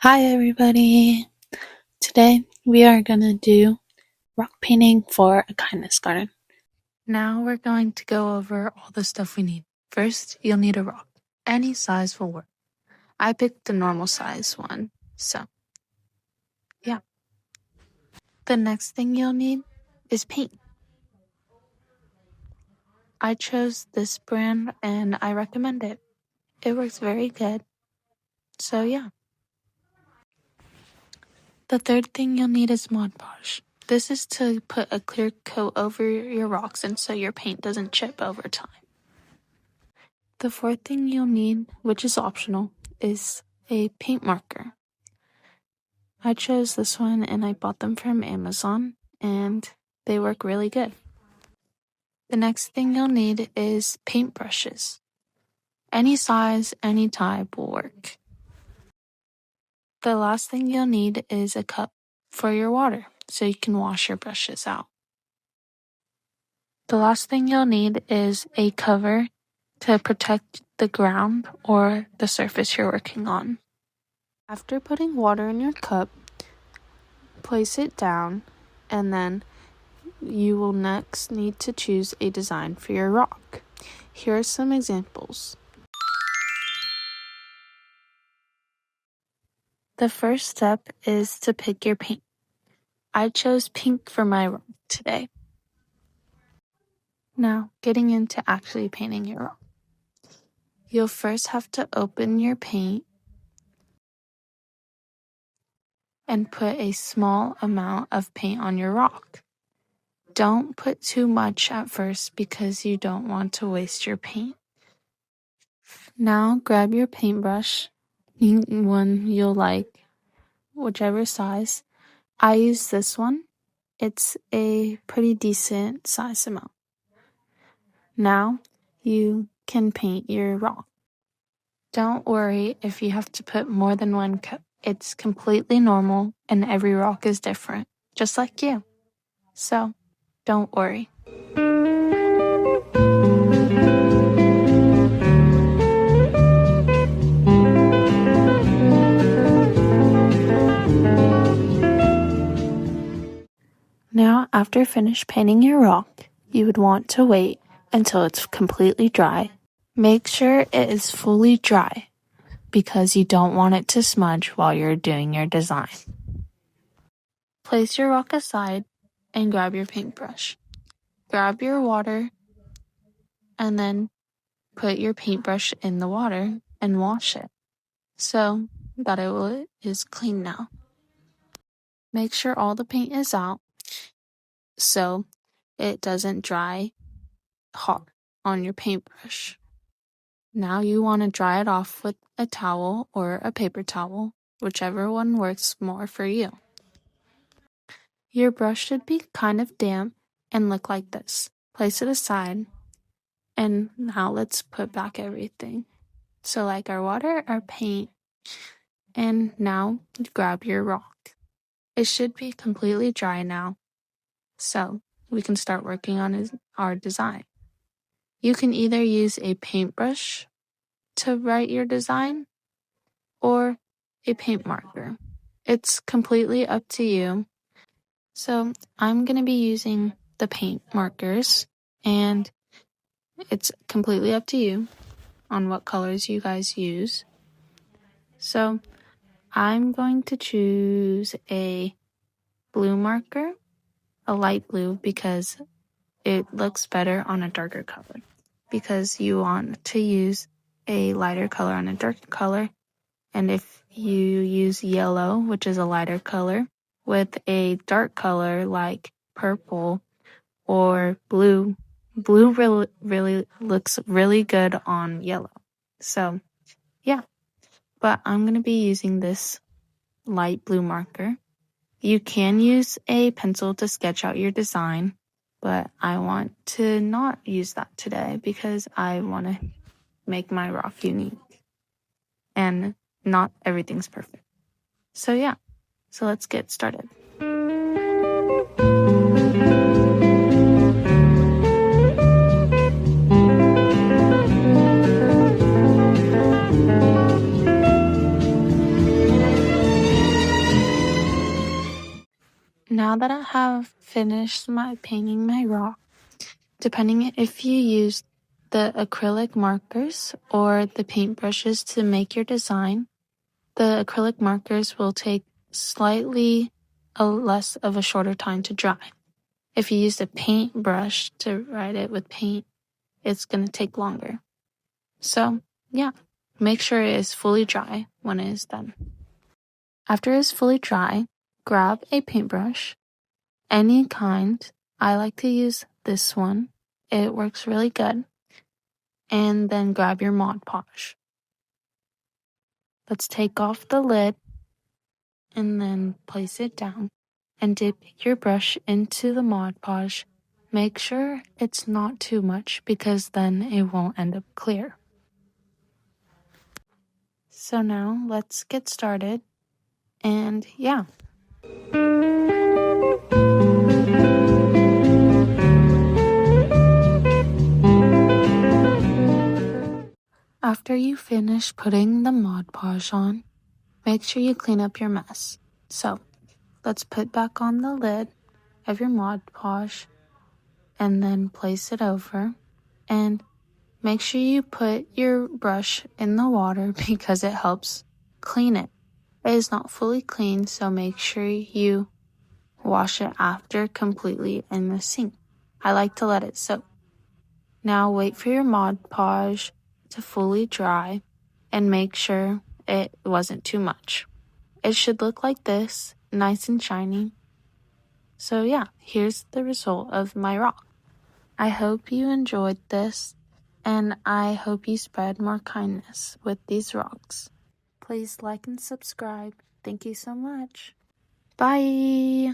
Hi everybody! Today we are gonna do rock painting for a kindness garden. Now we're going to go over all the stuff we need. First, you'll need a rock. Any size will work. I picked the normal size one, so yeah. The next thing you'll need is paint. I chose this brand and I recommend it. It works very good. So yeah. The third thing you'll need is Mod Podge. This is to put a clear coat over your rocks and so your paint doesn't chip over time. The fourth thing you'll need, which is optional, is a paint marker. I chose this one and I bought them from Amazon and they work really good. The next thing you'll need is paintbrushes. Any size, any type will work. The last thing you'll need is a cup for your water so you can wash your brushes out. The last thing you'll need is a cover to protect the ground or the surface you're working on. After putting water in your cup, place it down, and then you will next need to choose a design for your rock. Here are some examples. The first step is to pick your paint. I chose pink for my rock today. Now, getting into actually painting your rock. You'll first have to open your paint and put a small amount of paint on your rock. Don't put too much at first because you don't want to waste your paint. Now grab your paintbrush, one you'll like, whichever size. I use this one. It's a pretty decent size amount. Now you can paint your rock. Don't worry if you have to put more than one coat. It's completely normal and every rock is different, just like you. So, don't worry. Now, after finish painting your rock, you would want to wait until it's completely dry. Make sure it is fully dry because you don't want it to smudge while you're doing your design. Place your rock aside and grab your paintbrush. Grab your water and then put your paintbrush in the water and wash it so that it is clean now. Make sure all the paint is out so it doesn't dry hard on your paintbrush. Now you want to dry it off with a towel or a paper towel, whichever one works more for you. Your brush should be kind of damp and look like this. Place it aside, and now let's put back everything. So like our water, our paint, and now grab your rock. It should be completely dry now, so we can start working on our design. You can either use a paintbrush to write your design or a paint marker. It's completely up to you. So I'm going to be using the paint markers, and it's completely up to you on what colors you guys use. So I'm going to choose a blue marker, a light blue, because it looks better on a darker color. Because you want to use a lighter color on a darker color. And if you use yellow, which is a lighter color, with a dark color like purple or blue, blue really looks really good on yellow. So, yeah. But I'm going to be using this light blue marker. You can use a pencil to sketch out your design, but I want to not use that today because I want to make my rock unique. And not everything's perfect. So yeah, so let's get started. have finished painting my rock, depending if you use the acrylic markers or the paintbrushes to make your design, the acrylic markers will take slightly less of a shorter time to dry. If you use a paintbrush to write it with paint, it's going to take longer. So, yeah, make sure it is fully dry when it is done. After it is fully dry, grab a paintbrush, any kind. I like to use this one. It works really good. And then grab your Mod Podge. Let's take off the lid and then place it down and dip your brush into the Mod Podge. Make sure it's not too much because then it won't end up clear. So now let's get started. And yeah. After you finish putting the Mod Podge on, make sure you clean up your mess. So let's put back on the lid of your Mod Podge and then place it over. And make sure you put your brush in the water because it helps clean it. It is not fully clean, so make sure you wash it after completely in the sink. I like to let it soak. Now wait for your Mod Podge to fully dry and make sure it wasn't too much. It should look like this, nice and shiny. So yeah, here's the result of my rock. I hope you enjoyed this, and I hope you spread more kindness with these rocks. Please like and subscribe. Thank you so much. Bye!